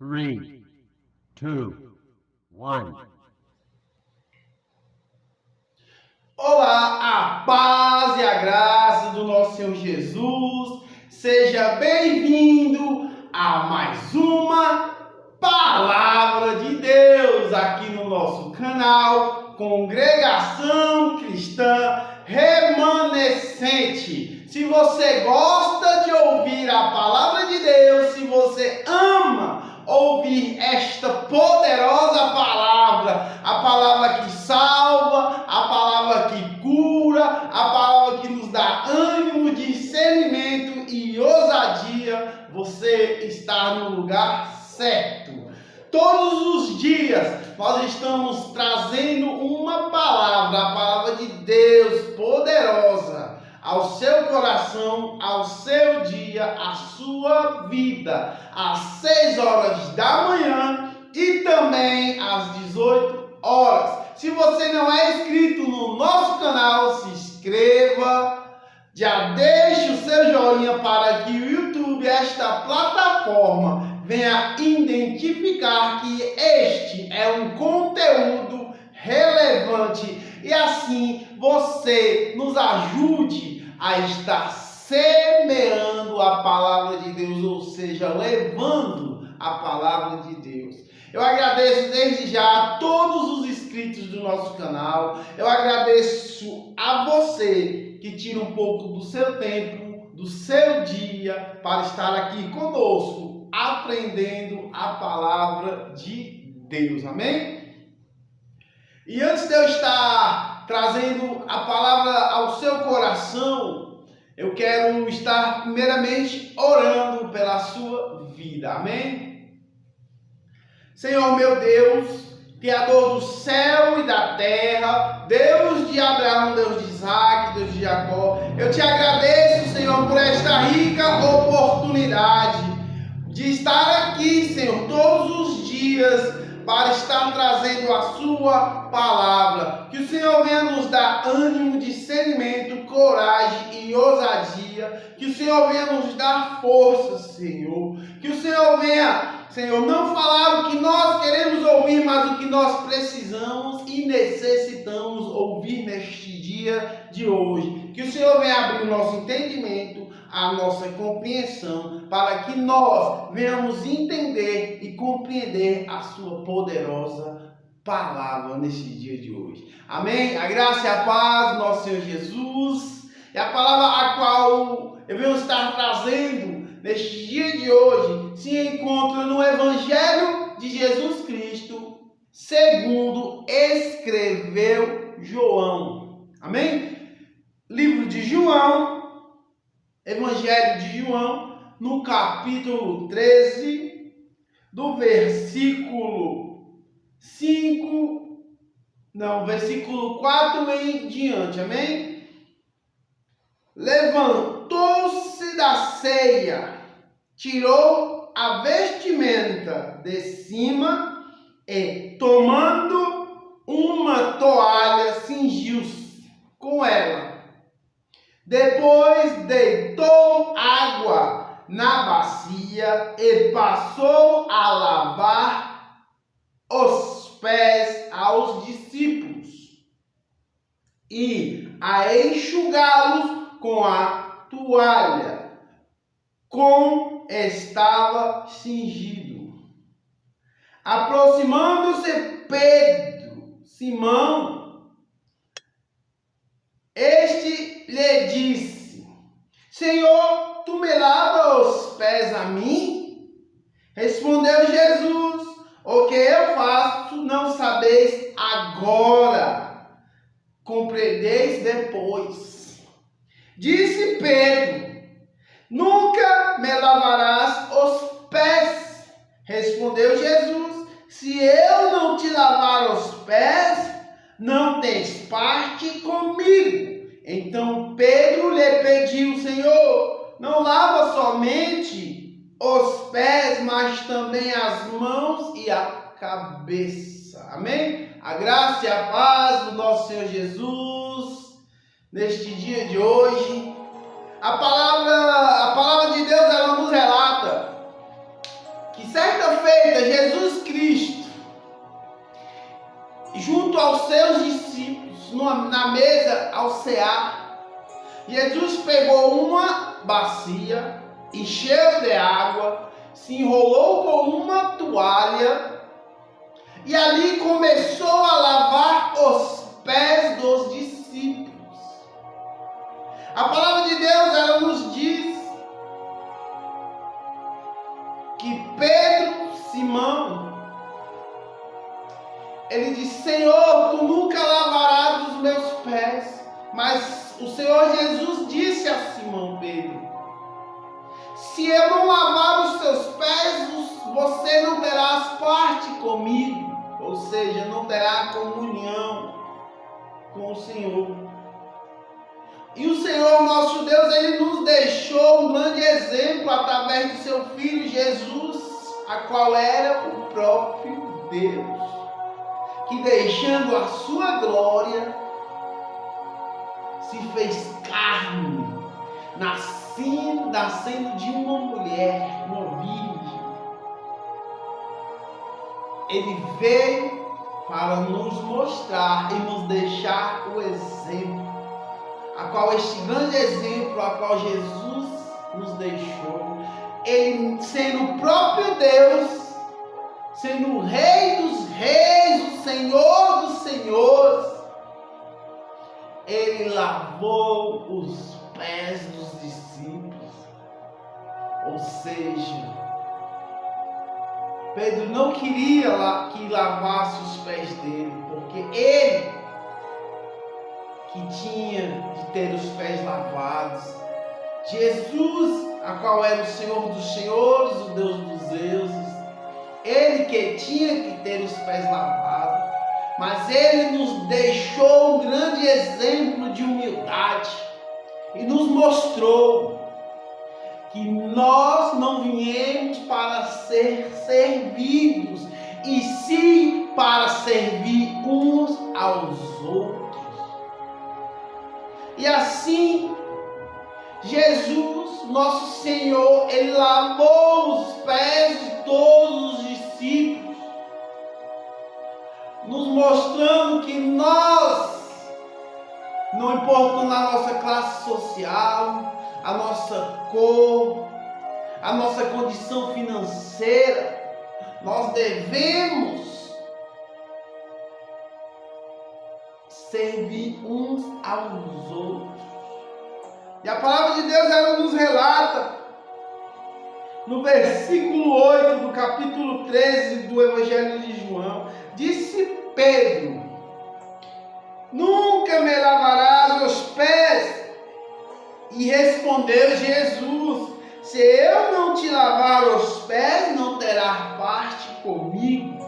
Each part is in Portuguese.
3, 2, 1. Olá, a paz e a graça do nosso Senhor Jesus. Seja bem-vindo a mais uma Palavra de Deus aqui no nosso canal Congregação Cristã Remanescente. Se você gosta de ouvir a Palavra de Deus, se você ama ouvir esta poderosa palavra, a palavra que salva, a palavra que cura, a palavra que nos dá ânimo, discernimento e ousadia, você está no lugar certo. Todos os dias nós estamos trazendo uma palavra, a palavra de Deus poderosa, ao seu coração, ao seu dia, à sua vida, às 6 horas da manhã e também às 18 horas. Se você não é inscrito no nosso canal, se inscreva, já deixe o seu joinha para que o YouTube, esta plataforma, venha identificar que este é um conteúdo relevante e assim você nos ajude a estar semeando a palavra de Deus, ou seja, levando a palavra de Deus. Eu agradeço desde já a todos os inscritos do nosso canal. Eu agradeço a você que tira um pouco do seu tempo, do seu dia, para estar aqui conosco, aprendendo a palavra de Deus. Amém? E antes de eu estar trazendo a palavra ao seu coração, eu quero estar primeiramente orando pela sua vida. Amém? Senhor meu Deus, Criador do céu e da terra, Deus de Abraão, Deus de Isaac, Deus de Jacó, eu te agradeço, Senhor, por esta rica oportunidade de estar aqui, Senhor, todos os dias para estar trazendo a sua palavra. Que o Senhor venha nos dar ânimo, discernimento, coragem e ousadia. Que o Senhor venha nos dar força, Senhor. Que o Senhor venha, Senhor, não falar o que nós queremos ouvir, mas o que nós precisamos e necessitamos ouvir neste dia de hoje. Que o Senhor venha abrir o nosso entendimento, a nossa compreensão, para que nós venhamos entender e compreender a sua poderosa palavra neste dia de hoje. Amém? A graça e a paz do nosso Senhor Jesus. E a palavra a qual eu venho estar trazendo neste dia de hoje se encontra no Evangelho de Jesus Cristo, segundo escreveu João. Amém? Livro de João, Evangelho de João, no capítulo 13, do versículo 4 em diante. Amém? Levantou-se da ceia, tirou a vestimenta de cima e, tomando uma toalha, cingiu-se com ela. Depois deitou água na bacia e passou a lavar os pés aos discípulos e a enxugá-los com a toalha com estava cingido. Aproximando-se Pedro, Simão, este lhe disse: Senhor, tu me lavas os pés a mim? Respondeu Jesus: o que eu faço não sabeis agora, compreendeis depois. Disse Pedro: nunca me lavarás os pés. Respondeu Jesus: se eu não te lavar os pés, não tens parte comigo. Então Pedro lhe pediu: Senhor, não lava somente os pés, mas também as mãos e a cabeça. Amém? A graça e a paz do nosso Senhor Jesus, neste dia de hoje. A palavra de Deus, ela nos relata que certa feita junto aos seus discípulos, na mesa ao cear, Jesus pegou uma bacia, encheu de água, se enrolou com uma toalha e ali começou a lavar os pés dos discípulos. A palavra de Deus, ela nos diz que Pedro, Simão, ele disse: Senhor, tu nunca lavarás os meus pés. Mas o Senhor Jesus disse a Simão Pedro: se eu não lavar os teus pés, você não terás parte comigo. Ou seja, não terá comunhão com o Senhor. E o Senhor nosso Deus, ele nos deixou um grande exemplo através do seu Filho Jesus, a qual era o próprio Deus, que deixando a sua glória, se fez carne, nascendo de uma mulher, uma virgem. Ele veio para nos mostrar e nos deixar o exemplo, a qual este grande exemplo, a qual Jesus nos deixou, ele sendo o próprio Deus, sendo o Rei dos Reis, o Senhor dos Senhores, ele lavou os pés dos discípulos. Ou seja, Pedro não queria que lavasse os pés dele, porque ele que tinha de ter os pés lavados. Jesus, a qual era o Senhor dos Senhores, o Deus dos deuses, ele que tinha que ter os pés lavados, mas ele nos deixou um grande exemplo de humildade e nos mostrou que nós não viemos para ser servidos, e sim para servir uns aos outros. E assim, Jesus, nosso Senhor, ele lavou os pés de todos os discípulos, nos mostrando que nós, não importando a nossa classe social, a nossa cor, a nossa condição financeira, nós devemos servir uns aos outros. E a palavra de Deus, ela nos relata no versículo 8 do capítulo 13 do Evangelho de João: disse Pedro: nunca me lavarás os pés. E respondeu Jesus: se eu não te lavar os pés, não terás parte comigo.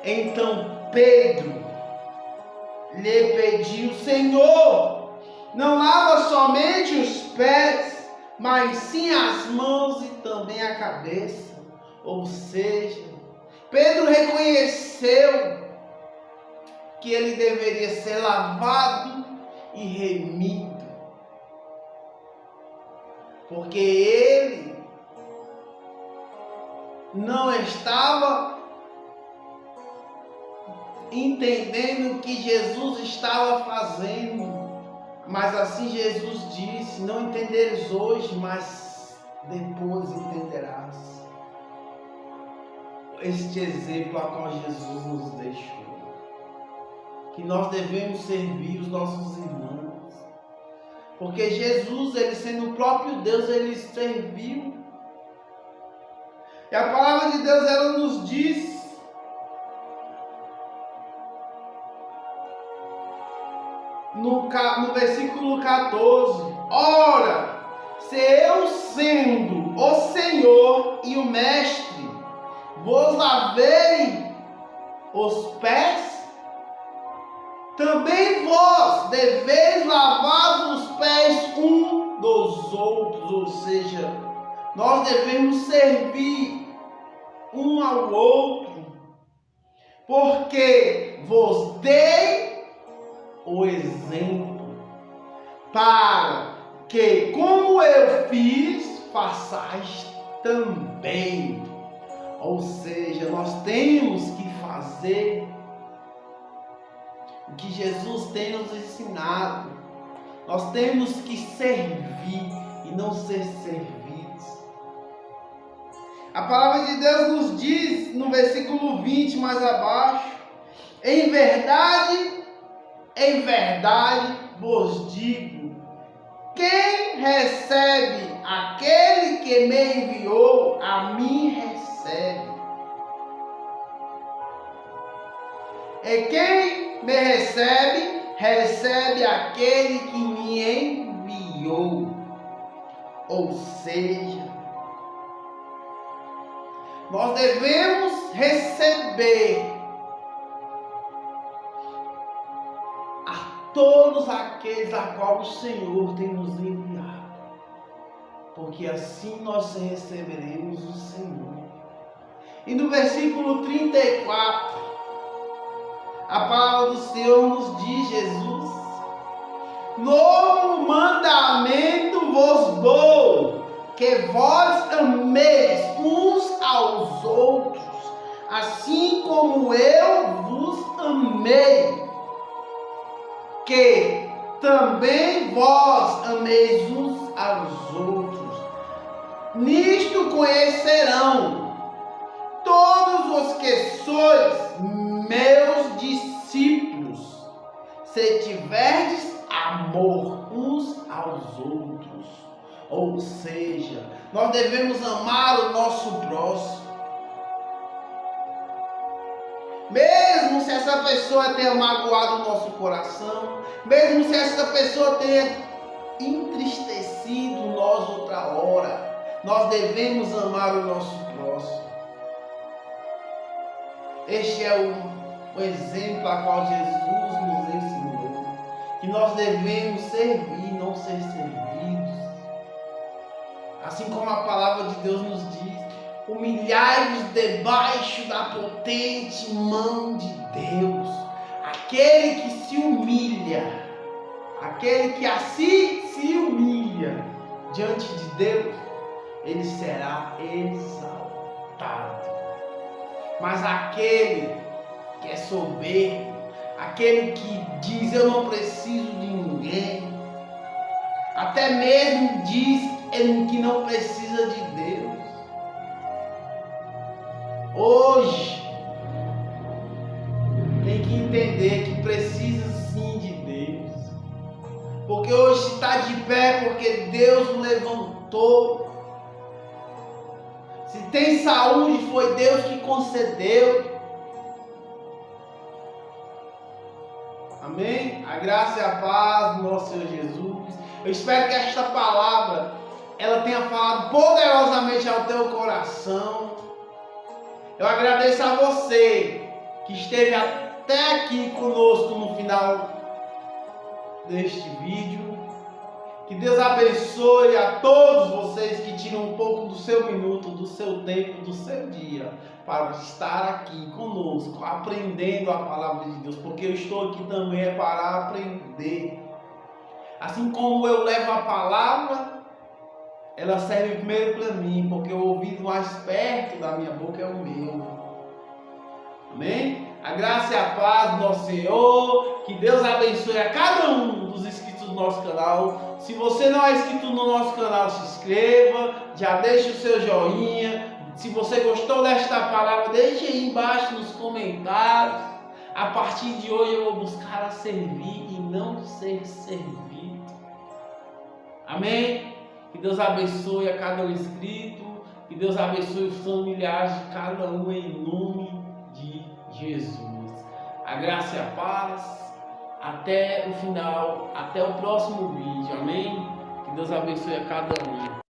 Então Pedro lhe pediu: Senhor, não lava somente os pés, mas sim as mãos e também a cabeça. Ou seja, Pedro reconheceu que ele deveria ser lavado e remido, porque ele não estava entendendo o que Jesus estava fazendo. Mas assim Jesus disse: não entenderes hoje, mas depois entenderás. Este exemplo a qual Jesus nos deixou, que nós devemos servir os nossos irmãos. Porque Jesus, ele sendo o próprio Deus, ele serviu. E a palavra de Deus, ela nos diz no versículo 14: ora, se eu sendo o Senhor e o Mestre vos lavei os pés, também vós deveis lavar os pés um dos outros. Ou seja, nós devemos servir um ao outro, porque vos dei o exemplo, para que, como eu fiz, façais também. Ou seja, nós temos que fazer o que Jesus tem nos ensinado. Nós temos que servir e não ser servidos. A palavra de Deus nos diz no versículo 20 mais abaixo: em verdade vos digo, quem recebe aquele que me enviou, a mim recebe. E quem me recebe, recebe aquele que me enviou. Ou seja, nós devemos receber a todos aqueles a qual o Senhor tem nos enviado, porque assim nós receberemos o Senhor. E no versículo 34, a palavra do Senhor nos diz: Jesus, novo mandamento vos dou, que vós ameis uns aos outros, assim como eu vos amei, que também vós ameis uns aos outros. Nisto conhecerão todos os que sois meus discípulos, se tiverdes amor uns aos outros. Ou seja, nós devemos amar o nosso próximo. Mesmo se essa pessoa tenha magoado o nosso coração, mesmo se essa pessoa tenha entristecido nós outra hora, nós devemos amar o nosso próximo. Este é o exemplo a qual Jesus nos ensinou, que nós devemos servir, não ser servidos. Assim como a palavra de Deus nos diz: humilhai-vos debaixo da potente mão de Deus. Aquele que se humilha, aquele que assim se humilha diante de Deus, ele será exaltado. Mas aquele que é soberbo, aquele que diz: eu não preciso de ninguém, até mesmo diz que não precisa de Deus, hoje tem que entender que precisa sim de Deus, porque hoje está de pé porque Deus o levantou. Se tem saúde, foi Deus que concedeu. Amém? A graça e a paz do nosso Senhor Jesus. Eu espero que esta palavra ela tenha falado poderosamente ao teu coração. Eu agradeço a você que esteve até aqui conosco no final deste vídeo. Que Deus abençoe a todos vocês que tiram um pouco do seu minuto, do seu tempo, do seu dia para estar aqui conosco, aprendendo a palavra de Deus, porque eu estou aqui também para aprender. Assim como eu levo a palavra, ela serve primeiro para mim, porque o ouvido mais perto da minha boca é o meu. Amém? A graça e a paz do nosso Senhor, que Deus abençoe a cada um dos inscritos do nosso canal. Se você não é inscrito no nosso canal, se inscreva, já deixe o seu joinha. Se você gostou desta palavra, deixe aí embaixo nos comentários. A partir de hoje eu vou buscar a servir e não ser servido. Amém? Que Deus abençoe a cada um inscrito. Que Deus abençoe os familiares de cada um em nome de Jesus. A graça e a paz. Até o final, até o próximo vídeo, amém? Que Deus abençoe a cada um.